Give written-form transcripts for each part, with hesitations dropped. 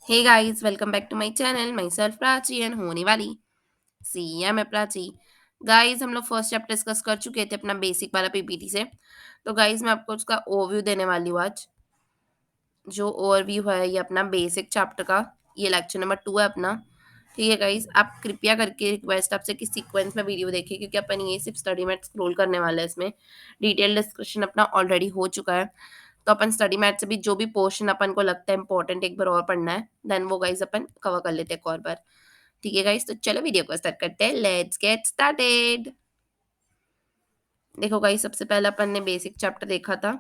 Hey guys, welcome back to my channel. Myself Prachi and होने वाली C M है Prachi. Guys, हम लोग फर्स्ट चैप्टर डिस्कस कर चुके थे अपना बेसिक वाला पीपीटी से। तो गाइस, मैं आपको उसका ओवरव्यू देने वाली हूँ आज। जो ओवरव्यू है ये अपना बेसिक चैप्टर का, ये लेक्चर नंबर 2 है अपना। ठीक है गाइस, आप कृपया करके रिक्वेस्ट आपसे कि सीक्वेंस में वीडियो देखिए, क्योंकि अपन ये सिर्फ स्टडी मैथ स्क्रॉल करने वाले हैं। इसमें डिटेल डिस्कशन अपना ऑलरेडी हो चुका है। तो अपन स्टडी मैथ से भी जो भी पोर्शन अपन को लगता है इंपॉर्टेंट एक बार और पढ़ना है, देन वो गाइस अपन कवर कर लेते हैं एक और बार। ठीक है गाइस, तो चलो वीडियो को स्टार्ट करते हैं। Let's get started. देखो गाइस, सबसे पहले अपन ने बेसिक चैप्टर देखा था।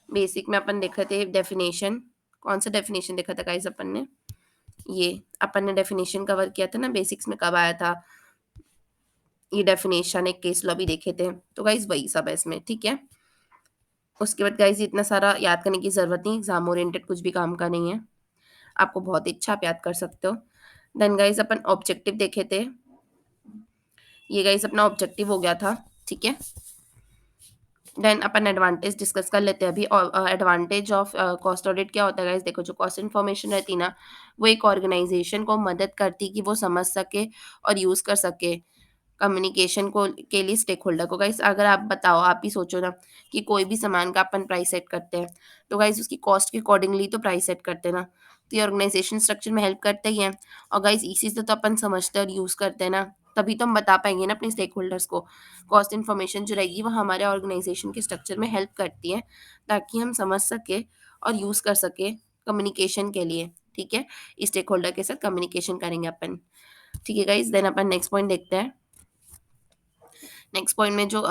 बेसिक में अपन देखे थे डेफिनेशन। कौन सा डेफिनेशन देखा था गाइस अपन ने? ये अपन ने डेफिनेशन कवर किया था ना बेसिक्स में, कब आया था ये डेफिनेशन, एक केस लॉ भी देखे थे। तो गाइस वही सब है इसमें, ठीक है। उसके बाद गाइस इतना सारा याद करने की जरूरत नहीं, एग्जाम ओरिएंटेड कुछ भी काम का नहीं है। आपको बहुत इच्छा आप याद कर सकते हो। देन गाइस अपन ऑब्जेक्टिव देखे थे। ये गाइस अपना ऑब्जेक्टिव हो गया था, ठीक है। देन अपन एडवांटेज डिस्कस कर लेते हैं अभी। एडवांटेज ऑफ कॉस्ट ऑडिट क्या होता है गाइस? देखो, जो कॉस्ट इन्फॉर्मेशन रहती ना, वो एक ऑर्गेनाइजेशन को मदद करती कि वो समझ सके और यूज कर सके कम्युनिकेशन को के लिए स्टेक होल्डर को। गाइस अगर आप बताओ, आप ही सोचो ना कि कोई भी सामान का अपन प्राइस सेट करते हैं, तो गाइस उसकी कॉस्ट के अकॉर्डिंगली तो प्राइस सेट करते हैं ना। तो ये ऑर्गेनाइजेशन स्ट्रक्चर में हेल्प करते ही हैं। और गाइस इसी से तो अपन समझते हैं और यूज करते हैं ना, तभी तो हम बता पाएंगे ना अपने स्टेक होल्डर्स को। कॉस्ट इन्फॉर्मेशन जो रहेगी वो हमारे ऑर्गेनाइजेशन के स्ट्रक्चर में हेल्प करती है, ताकि हम समझ सके और यूज कर सके कम्युनिकेशन के लिए। ठीक है, स्टेक होल्डर के साथ कम्युनिकेशन करेंगे अपन। ठीक है गाइस, देन अपन नेक्स्ट पॉइंट देखते हैं। नेक्स्ट पॉइंट में जो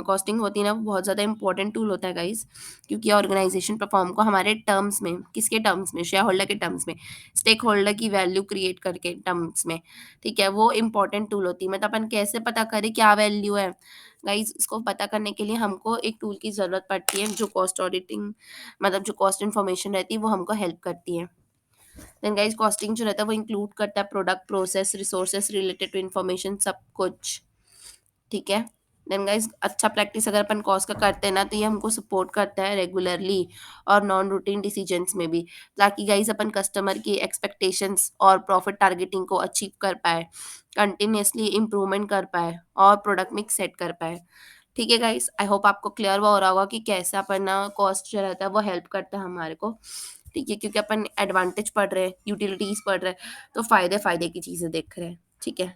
कॉस्टिंग होती है ना, वो बहुत ज़्यादा इंपॉर्टेंट टूल होता है गाइस, क्योंकि ऑर्गेनाइजेशन परफॉर्म को हमारे टर्म्स में, किसके टर्म्स में? शेयर होल्डर के टर्म्स में, स्टेक होल्डर की वैल्यू क्रिएट करके टर्म्स में। ठीक है, वो इंपॉर्टेंट टूल होती है। मतलब अपन कैसे पता करें क्या वैल्यू है गाइस? इसको पता करने के लिए हमको एक टूल की ज़रूरत पड़ती है, जो कॉस्ट ऑडिटिंग, मतलब जो कॉस्ट इन्फॉर्मेशन रहती है वो हमको हेल्प करती है। देन गाइस, कॉस्टिंग जो रहता है वो इंक्लूड करता है product, process, resources related to information, सब कुछ। ठीक है। देन गाइस, अच्छा प्रैक्टिस अगर अपन कॉस्ट का करते हैं ना, तो ये हमको सपोर्ट करता है रेगुलरली और नॉन रूटीन डिसीजंस में भी, ताकि गाइस अपन कस्टमर की एक्सपेक्टेशंस और प्रॉफिट टारगेटिंग को अचीव कर पाए, कंटिन्यूअसली इम्प्रूवमेंट कर पाए और प्रोडक्ट मिक्स सेट कर पाए। ठीक है गाइस, आई होप आपको क्लियर हुआ हो रहा होगा कि कैसे अपन ना कॉस्ट जो रहता है वो हेल्प करता है हमारे को। ठीक है, क्योंकि अपन एडवांटेज पढ़ रहे हैं, यूटिलिटीज पढ़ रहे हैं, तो फायदे फायदे की चीजें देख रहे हैं। ठीक है।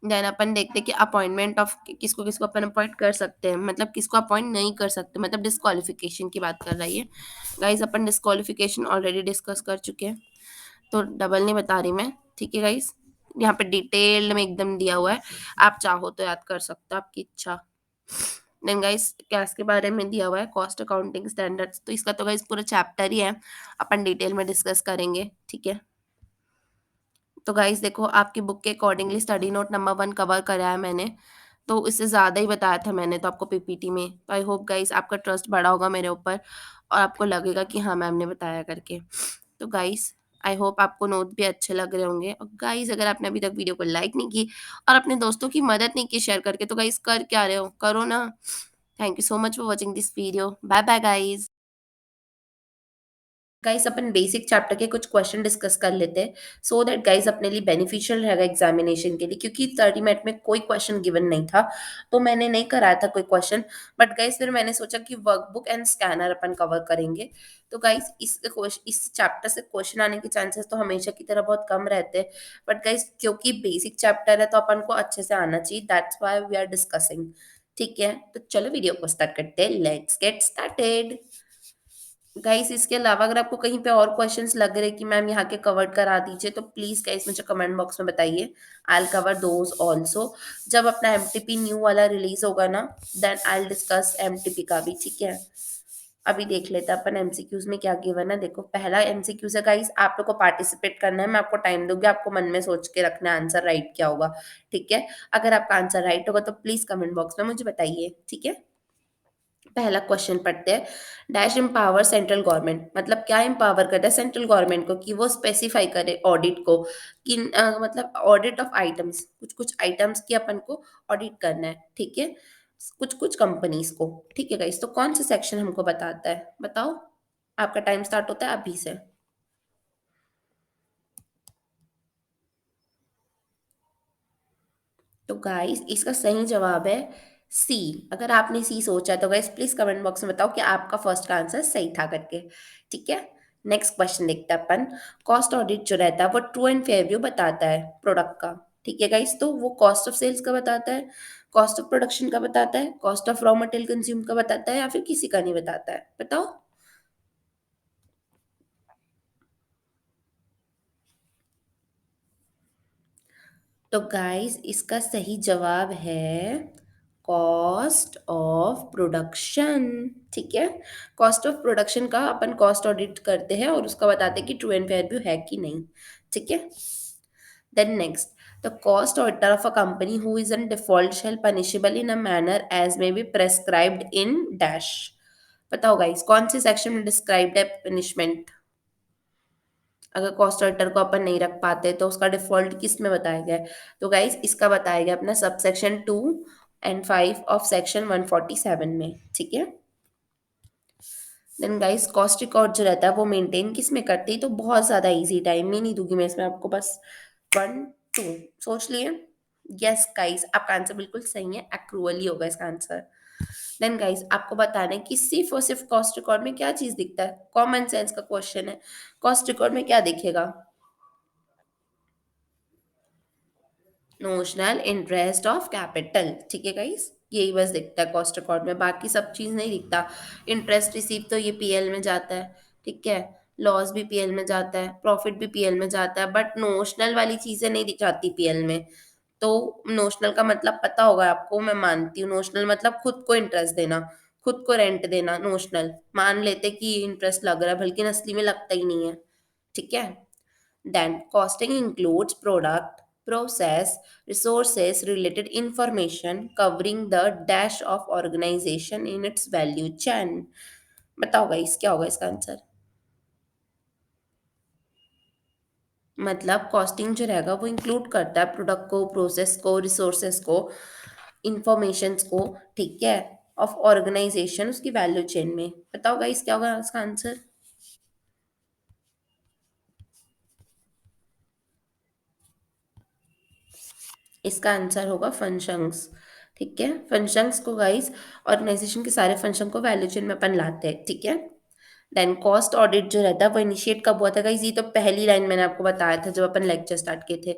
देन अपन देखते हैं कि अपॉइंटमेंट ऑफ किसको किसको अपन अपॉइंट कर सकते हैं, मतलब किसको अपॉइंट नहीं कर सकते, मतलब डिस्क्वालिफिकेशन की बात कर रही है गाइस। अपन डिस्क्वालिफिकेशन ऑलरेडी डिस्कस कर चुके हैं, तो डबल नहीं बता रही मैं। ठीक है गाइस, यहाँ पे डिटेल में एकदम दिया हुआ है, आप चाहो तो याद कर सकते हो, आपकी इच्छा। देन गाइस, कैश के बारे में दिया हुआ है, कॉस्ट अकाउंटिंग स्टैंडर्ड्स, तो इसका तो गाइस पूरा चैप्टर ही है, अपन डिटेल में डिस्कस करेंगे। ठीक है। तो गाइस देखो, आपकी बुक के accordingly study note number 1 cover करा है मैंने, तो इससे ज़्यादा ही बताया था मैंने तो आपको पीपीटी में। तो आई होप गाइस आपका ट्रस्ट बढ़ा होगा मेरे ऊपर और आपको लगेगा कि हाँ, मैम ने बताया करके। तो गाइस, आई होप आपको नोट भी अच्छे लग रहे होंगे। और गाइस, अगर आपने अभी तक वीडियो को लाइक नहीं की और अपने दोस्तों की मदद नहीं की शेयर करके, तो गाइस कर क्या रहे हो? करो ना। Thank you so much for watching this video. Bye bye guys. Guys, अपन बेसिक चैप्टर के कुछ क्वेश्चन डिस्कस कर लेते हैं, सो दैट गाइस अपने लिए बेनिफिशियल रहेगा एग्जामिनेशन के लिए, क्योंकि 30 मिनट में कोई क्वेश्चन गिवन नहीं था, तो मैंने नहीं कराया था कोई क्वेश्चन। बट गाइस फिर मैंने सोचा कि workbook and scanner upon cover करेंगे। तो गाइस इस चैप्टर से क्वेश्चन आने के चांसेस तो हमेशा की तरह बहुत कम रहते हैं, बट गाइस क्योंकि बेसिक चैप्टर है तो अपन को अच्छे से आना चाहिए, that's why we are discussing. ठीक है, तो चलो वीडियो को स्टार्ट करते हैं। Let's get started. गाइस, इसके अलावा अगर आपको कहीं पे और क्वेश्चंस लग रहे कि मैम यहाँ के कवर करा दीजिए, तो प्लीज गाइस मुझे कमेंट बॉक्स में बताइए। I will cover those also. जब अपना एमटीपी न्यू वाला रिलीज होगा ना, then I will discuss MTP का भी। ठीक है, अभी देख लेते हैं अपन एमसीक्यूज में क्या गिवन है। देखो, पहला एमसीक्यूज है गाइस, आप लोग को पार्टिसिपेट करना है, मैं आपको टाइम दूंगी, आपको मन में सोच के रखना है आंसर राइट क्या होगा। ठीक है, अगर आपका आंसर राइट होगा तो प्लीज कमेंट बॉक्स में मुझे बताइए। ठीक है, पहला क्वेश्चन पढ़ते हैं। डैश एम्पावर सेंट्रल गवर्नमेंट, मतलब क्या एम्पावर करता है सेंट्रल गवर्नमेंट को कि वो स्पेसिफाई करे ऑडिट को, कि मतलब ऑडिट ऑफ आइटम्स, कुछ कुछ आइटम्स की अपन को ऑडिट करना है। ठीक है, कुछ कुछ कंपनीज को। ठीक है गाइस, तो कौन सा सेक्शन हमको बताता है? बताओ, आपका टाइम स्टार्ट होता है अभी से। तो गाइस इसका सही जवाब है सी। अगर आपने सी सोचा तो गाइस प्लीज कमेंट बॉक्स में बताओ कि आपका फर्स्ट का आंसर सही था करके। ठीक है, नेक्स्ट क्वेश्चन देखते हैं अपन। कॉस्ट ऑडिट जो रहता है वो ट्रू एंड फेयर व्यू बताता है प्रोडक्ट का। ठीक है गाइस, तो वो कॉस्ट ऑफ सेल्स का बताता है, कॉस्ट ऑफ प्रोडक्शन का बताता है, cost of raw material consume का बताता है, या फिर किसी का नहीं बताता है, बताओ। तो गाइस इसका सही जवाब है कॉस्ट ऑफ प्रोडक्शन। ठीक है, कॉस्ट ऑफ प्रोडक्शन का अपन कॉस्ट ऑडिट करते हैं और उसका बताते हैं कि ट्रू एंड फेयर व्यू है कि नहीं। ठीक है, then next, the cost auditor of a company who is in default shall punishable in a manner as may be prescribed in dash. बताओ गाइस कौन से सेक्शन में डिस्क्राइब्ड है पनिशमेंट। अगर कॉस्ट ऑडिटर को अपन नहीं रख पाते तो उसका डिफॉल्ट किस में बताया गया है। तो गाइस इसका बताया गया अपना sub section 2 and 5 of section 147 में। ठीक है, देन गाइस कॉस्ट रिकॉर्ड जो रहता है वो मेंटेन किस में करती है। तो बहुत ज़्यादा इजी, टाइम ही नहीं दूंगी मैं इसमें आपको, बस 1 2 सोच लिए। यस गाइस आपका आंसर बिल्कुल सही है, एक्रूअल ही होगा इसका आंसर। देन गाइस आपको बताना है कि सिर्फ और सिर्फ कॉस्ट रिकॉर्ड में क्या चीज़ दिखता है। कॉमन सेंस का क्वेश्चन है, कॉस्ट रिकॉर्ड में क्या दिखेगा। Notional interest of capital. ठीक है गाइस, यही बस दिखता है कॉस्ट रिकॉर्ड में, बाकी सब चीज़ नहीं दिखता। इंटरेस्ट रिसीव तो ये पीएल में जाता है। ठीक है, लॉस भी पीएल में जाता है, प्रॉफिट भी पीएल में जाता है, बट नोशनल वाली चीज़ें नहीं जाती पीएल में। तो नोशनल का मतलब पता होगा आपको, मैं मानती हूँ। नोशनल मतलब खुद को इंटरेस्ट देना, खुद को रेंट देना। नोशनल मान लेते कि इंटरेस्ट लग रहा है, बल्कि असली में लगता ही नहीं है। ठीक है, then costing includes product, process, resources related information covering the dash of organization in its value chain। बताओ गाइस क्या होगा इसका आंसर। मतलब कॉस्टिंग जो रहेगा वो इंक्लूड करता है प्रोडक्ट को, प्रोसेस को, रिसोर्सेस को, इंफॉर्मेशंस को। ठीक है, ऑफ ऑर्गेनाइजेशन उसकी वैल्यू चेन में। बताओ गाइस क्या होगा इसका आंसर। इसका आंसर होगा फंक्शंस। ठीक है, फंक्शंस को गाइस ऑर्गेनाइजेशन के सारे फंक्शन को वैल्यू चेन में अपन लाते हैं। ठीक है, देन कॉस्ट ऑडिट जो रहता है वो इनिशिएट कब हुआ था गाइस। ये तो पहली लाइन मैंने आपको बताया था जब अपन लेक्चर स्टार्ट किए थे,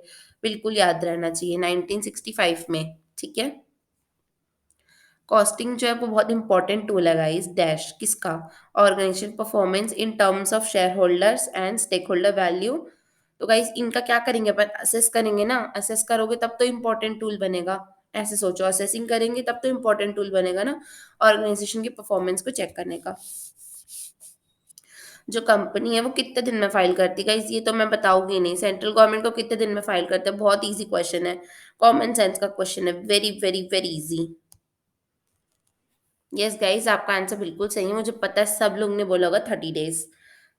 बिल्कुल याद रहना चाहिए, 1965 में। ठीक है, कॉस्टिंग जो है वो बहुत इंपॉर्टेंट टूल है गाइस। डैश किसका, organisation performance in terms of shareholders and stakeholder value. तो गाइस इनका क्या करेंगे अपन, असेस करेंगे ना। असेस करोगे तब तो इम्पोर्टेंट टूल बनेगा। ऐसे सोचो, असेसिंग करेंगे तब तो इम्पोर्टेंट टूल बनेगा ना, ऑर्गेनाइजेशन की परफॉर्मेंस को चेक करने का। जो कंपनी है वो कितने दिन में फाइल करती है गाइस, ये तो मैं बताऊंगी नहीं। सेंट्रल गवर्नमेंट को कितने दिन में फाइल करते हैं, बहुत इजी क्वेश्चन है, कॉमन सेंस का क्वेश्चन है, very very very easy. Yes guys आपका आंसर बिल्कुल सही है, मुझे पता है सब लोग ने बोला होगा 30 डेज।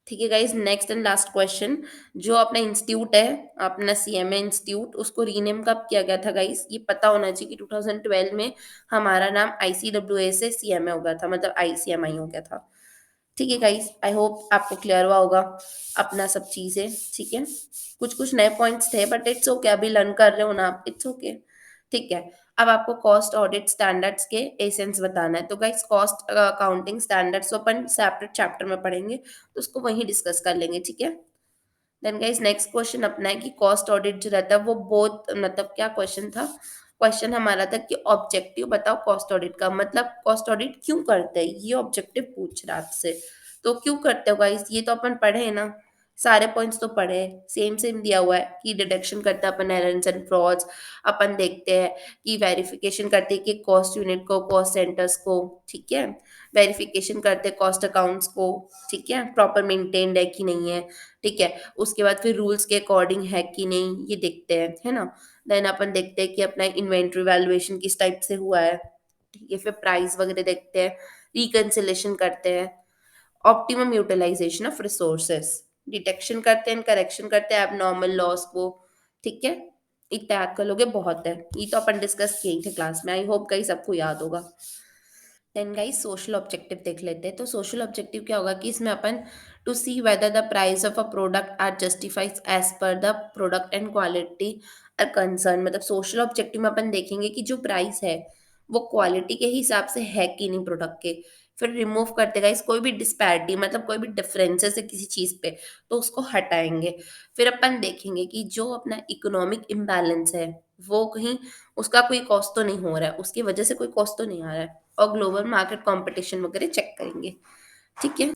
ठीक है guys, next and last question. जो अपना इंस्टीट्यूट है, अपना सीएमए इंस्टीट्यूट, उसको रीनेम कब किया गया था गाइस। ये पता होना चाहिए कि 2012 में हमारा नाम आईसीडब्ल्यूए से सीएमए हो गया था, मतलब आईसीएमआई हो गया था। ठीक है गाइस, आई होप आपको क्लियर हुआ होगा अपना सब चीज़ें। ठीक है, कुछ कुछ नए पॉइंट्स थे बट इट्स ओके, अभी लर्न कर रहे हो ना आप, इट्स ओके। ठीक है, अब आपको कॉस्ट ऑडिट स्टैंडर्ड्स के एसेंस बताना है। तो गाइस कॉस्ट अकाउंटिंग स्टैंडर्ड्स तो अपन सेपरेट चैप्टर में पढ़ेंगे, तो उसको वहीं डिस्कस कर लेंगे। ठीक है, देन गाइस नेक्स्ट क्वेश्चन अपना है कि कॉस्ट ऑडिट जो रहता है वो बहुत, मतलब क्या क्वेश्चन था। क्वेश्चन हमारा था कि ऑब्जेक्टिव बताओ कॉस्ट ऑडिट का, मतलब कॉस्ट ऑडिट क्यों करते हैं, ये ऑब्जेक्टिव पूछ रहा है आपसे। तो क्यों करते हो गाइस, ये तो अपन पढ़े हैं ना, सारे पॉइंट्स तो पढ़े हैं, सेम सेम दिया हुआ है कि डिडक्शन करता है अपन एरर्स एंड फ्रॉड्स। अपन देखते हैं कि वेरिफिकेशन करते हैं कि कॉस्ट यूनिट को, कॉस्ट सेंटर्स को। ठीक है, वेरिफिकेशन करते हैं कॉस्ट अकाउंट्स को। ठीक है, प्रॉपर मेंटेन्ड है कि नहीं है। ठीक है, उसके बाद फिर रूल्स के अकॉर्डिंग है कि नहीं, ये देखते हैं, है ना। देन अपन देखते हैं कि अपना इन्वेंट्री वैल्यूएशन किस टाइप से हुआ है। ठीक है, फिर प्राइस वगैरह देखते हैं, रिकंसिलेशन करते हैं, optimum utilisation of resources, detection करते हैं, करेक्शन करते हैं एबनॉर्मल लॉस को। ठीक है, इतना याद कर लोगे बहुत है, ये तो अपन डिस्कस किए ही थे क्लास में, आई होप कहीं सबको याद होगा। देन गाइस सोशल ऑब्जेक्टिव देख लेते हैं। तो सोशल ऑब्जेक्टिव क्या होगा कि इसमें अपन to see whether the price of a product are justifies as per the product and quality concern, मतलब सोशल ऑब्जेक्टिव में अपन देखेंगे कि जो प्राइस है वो क्वालिटी के हिसाब से है कि नहीं प्रोडक्ट के। फिर रिमूव करते गाइस कोई भी डिस्पैरिटी, मतलब कोई भी डिफरेंसेस है किसी चीज पे, तो उसको हटाएंगे। फिर अपन देखेंगे कि जो अपना इकोनॉमिक इम्बैलेंस है वो कहीं उसका कोई कॉस्ट तो नहीं हो रहा है, उसकी वजह से कोई कॉस्ट तो नहीं आ रहा है, और ग्लोबल मार्केट कंपटीशन वगैरह चेक करेंगे। ठीक है।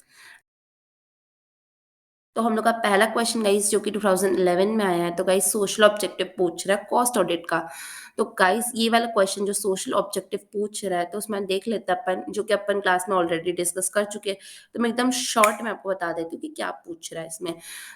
तो हम लोग का पहला क्वेश्चन गाइस जो कि 2011 में आया है, तो गाइस सोशल ऑब्जेक्टिव पूछ रहा है कॉस्ट ऑडिट का। तो गाइस ये वाला क्वेश्चन जो सोशल ऑब्जेक्टिव पूछ रहा है, तो उसमें देख लेते हैं अपन, जो कि अपन क्लास में ऑलरेडी डिस्कस कर चुके हैं। तो मैं एकदम शॉर्ट में आपको बता देती हूँ कि क्या पूछ रहा है इसमें।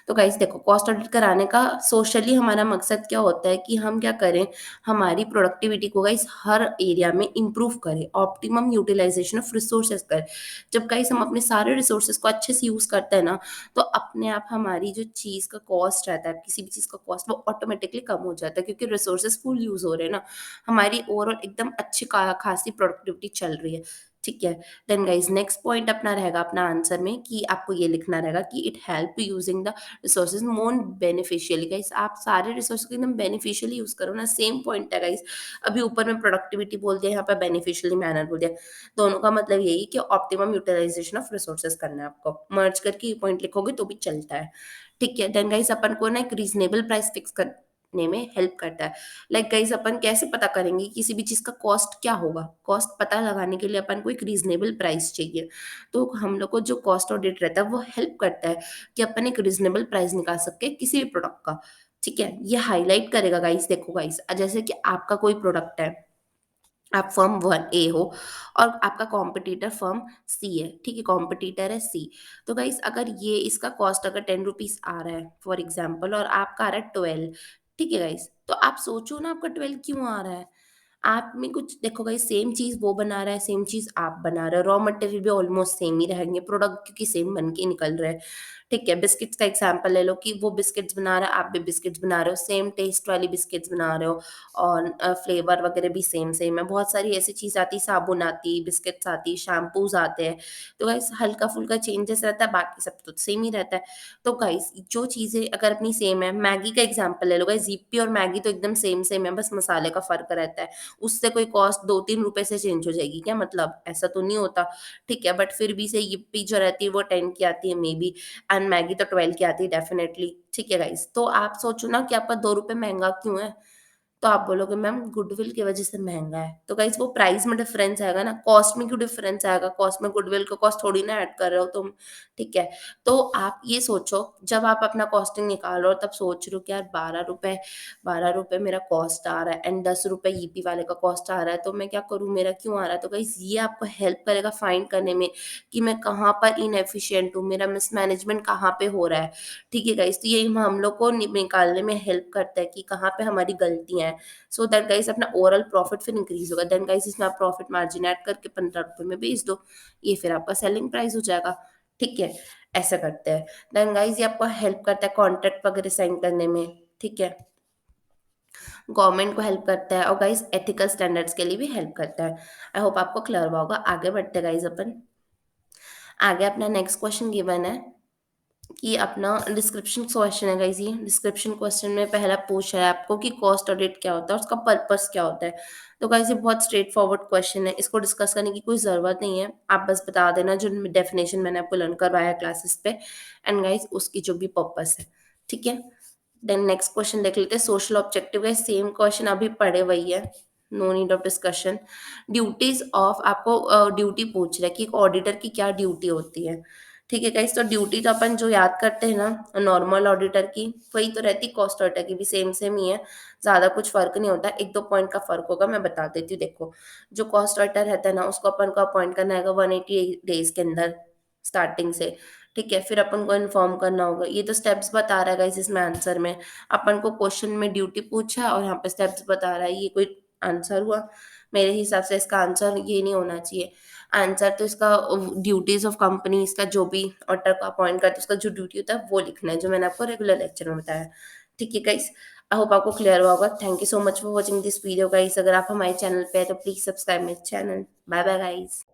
तो गाइस देखो, कॉस्ट ऑडिट कराने का सोशली हमारा मकसद क्या होता है कि हम क्या करें, हमारी प्रोडक्टिविटी को गाइस हर एरिया में इंप्रूव करें, ऑप्टिमम यूटिलाइजेशन ऑफ रिसोर्सेज करें। जब गाइस हम अपने सारे रिसोर्सेज को अच्छे से यूज करते हैं ना, तो अपने आप हमारी जो चीज़ का कॉस्ट रहता है, किसी भी चीज़ का कॉस्ट, वो ऑटोमेटिकली कम हो जाता है, क्योंकि रिसोर्सेज फुल यूज़ हो रहे हैं ना। हमारी ओवरऑल एकदम अच्छी खासी प्रोडक्टिविटी चल रही है। ठीक है। देन गाइस नेक्स्ट पॉइंट अपना रहेगा अपना आंसर में कि आपको ये लिखना रहेगा कि it help using the resources more beneficially. Guys आप सारे रिसोर्स को एकदम बेनिफिशियली यूज करो ना, सेम पॉइंट है गाइस। अभी ऊपर में प्रोडक्टिविटी बोल दिया, यहाँ पर बेनिफिशियली मैनर बोल दिया। दोनों का मतलब यही कि ऑप्टिमम यूटिलाइजेशन ऑफ रिसोर्सेज करना है आपको, मर्ज करके ये पॉइंट लिखोगे तो भी चलता है। ठीक है। देन गाइस अपन को ना एक रीजनेबल प्राइस फिक्स करने में हेल्प करता है। लाइक गाइस अपन कैसे पता करेंगे किसी भी चीज का कॉस्ट क्या होगा, कॉस्ट पता लगाने के लिए अपन को एक रीजनेबल प्राइस चाहिए। तो हम लोग को जो कॉस्ट ऑडिट रहता है वो हेल्प करता है कि अपन एक रीजनेबल प्राइस निकाल सके किसी भी प्रोडक्ट का। ठीक है। ये हाईलाइट करेगा गाइस, देखो गाइस, जैसे कि आपका कोई प्रोडक्ट है, आप फर्म 1A हो और आपका कॉम्पिटिटर फर्म सी है। ठीक है, कॉम्पिटिटर है सी। तो गाइस अगर ये इसका कॉस्ट अगर 10 रुपीज आ रहा है फॉर एग्जाम्पल, और आपका आ रहा है 12। ठीक है गाइस, तो आप सोचो ना आपका 12 क्यों आ रहा है। आप में कुछ देखो गाइस, सेम चीज वो बना रहा है, सेम चीज आप बना रहे हो, रॉ मटेरियल भी ऑलमोस्ट सेम ही रहेंगे, प्रोडक्ट क्योंकि सेम बन के निकल रहे हैं। ठीक है। बिस्किट्स का एग्जांपल ले लो कि वो बिस्किट्स बना रहा है, आप भी बिस्किट्स बना रहे हो, सेम टेस्ट वाली बिस्किट्स बना रहे हो, और फ्लेवर वगैरह भी सेम सेम है। बहुत सारी ऐसी चीज़ आती, साबुन आती, बिस्किट्स आती, शैम्पूज आते हैं। तो गाइस हल्का फुल्का चेंजेस रहता है, बाकी सब तो सेम ही रहता है। तो गाइस जो चीज़ें अगर अपनी सेम है, मैगी का एग्जांपल ले लो गाइस, यिप्पी और मैगी तो एकदम सेम सेम है, बस मसाले का फर्क रहता है। उससे कोई कॉस्ट 2-3 रुपए से चेंज हो जाएगी क्या, मतलब ऐसा तो नहीं होता। ठीक है। बट फिर भी से यिप्पी जो रहती है वो 10 की आती है मे बी, एंड मैगी तो 12 की आती है डेफिनेटली। ठीक है गाइस, तो आप सोचो ना कि आपका 2 रुपए महंगा क्यों है। तो आप बोलोगे मैम गुडविल की वजह से महंगा है। तो गाइस वो प्राइस में डिफरेंस आएगा ना, कॉस्ट में क्यों डिफरेंस आएगा, कॉस्ट में गुडविल का कॉस्ट थोड़ी ना ऐड कर रहे हो तुम। ठीक है। तो आप ये सोचो, जब आप अपना कॉस्टिंग निकाल रहे हो तब सोच रहे हो कि यार 12 रुपए, 12 रुपए मेरा कॉस्ट आ रहा है एंड 10 रुपए ईपी वाले का कॉस्ट आ रहा है, तो मैं क्या करूँ, मेरा क्यों आ रहा है। तो गाइस ये आपको हेल्प करेगा फाइंड करने में कि मैं कहाँ पर इनएफिशिएंट हूँ, मेरा मिसमैनेजमेंट कहाँ पे हो रहा है। ठीक है गाइस, तो ये हम लोग को निकालने में हेल्प करता है कि कहाँ पे हमारी गलतियां हैं। सो दैट गाइस अपना ओवरऑल प्रॉफिट फिर इंक्रीज होगा। देन गाइस इसमें आप प्रॉफिट मार्जिन ऐड करके 15 रुपए में बेच दो, ये फिर आपका सेलिंग प्राइस हो जाएगा। ठीक है। ऐसा करते हैं। देन गाइस ये आपको हेल्प करता है कॉन्ट्रैक्ट वगैरह साइन करने में। ठीक है। गवर्नमेंट को हेल्प करता है, और गाइस एथिकल स्टैंडर्ड्स के लिए भी हेल्प करता है। आई होप आपको क्लियर हुआ होगा। आगे बढ़ते हैं गाइस अपन। आगे अपना नेक्स्ट क्वेश्चन गिवन है कि अपना डिस्क्रिप्शन क्वेश्चन है गाइस। ये डिस्क्रिप्शन क्वेश्चन में पहला पूछ रहा है आपको कि कॉस्ट ऑडिट क्या होता है, उसका पर्पस क्या होता है। तो गाइस ये बहुत स्ट्रेट फॉरवर्ड क्वेश्चन है, इसको डिस्कस करने की कोई ज़रूरत नहीं है। आप बस बता देना जो डेफिनेशन मैंने आपको लर्न करवाया क्लासेस पे, एंड गाइस उसकी जो भी पर्पस है। ठीक है। देन नेक्स्ट क्वेश्चन देख लेते हैं। सोशल ऑब्जेक्टिव है, सेम क्वेश्चन अभी पढ़े वही है, no need of discussion. Duties of, आपको ड्यूटी पूछ रहा है कि एक ऑडिटर की क्या ड्यूटी होती है। ठीक है गाइस, तो ड्यूटी तो अपन जो याद करते हैं ना नॉर्मल ऑडिटर की, वही तो रहती, कॉस्ट ऑडिटर की भी सेम सेम ही है। ज्यादा कुछ फर्क नहीं होता, एक दो पॉइंट का फर्क होगा, मैं बता देती हूँ। देखो, जो कॉस्ट ऑडिटर रहता है ना, उसको अपन को अपॉइंट करना है 180 डेज के अंदर स्टार्टिंग से। ठीक है। फिर अपन को इन्फॉर्म करना होगा, ये तो स्टेप्स बता रहा है गाइस इसमें आंसर में। अपन को क्वेश्चन में ड्यूटी पूछा और यहाँ पे स्टेप्स बता रहा है, ये कोई आंसर हुआ। मेरे हिसाब से इसका आंसर ये नहीं होना चाहिए। आंसर तो इसका ड्यूटीज ऑफ कंपनी, इसका जो भी ऑडिटर को अपॉइंट करते हैं उसका जो ड्यूटी होता है वो लिखना है, जो मैंने आपको रेगुलर लेक्चर में बताया। ठीक है गाइस, आई होप आपको क्लियर हुआ होगा। Thank you so much for watching this video guys. अगर आप हमारे चैनल पे है तो please subscribe my channel. Bye bye guys.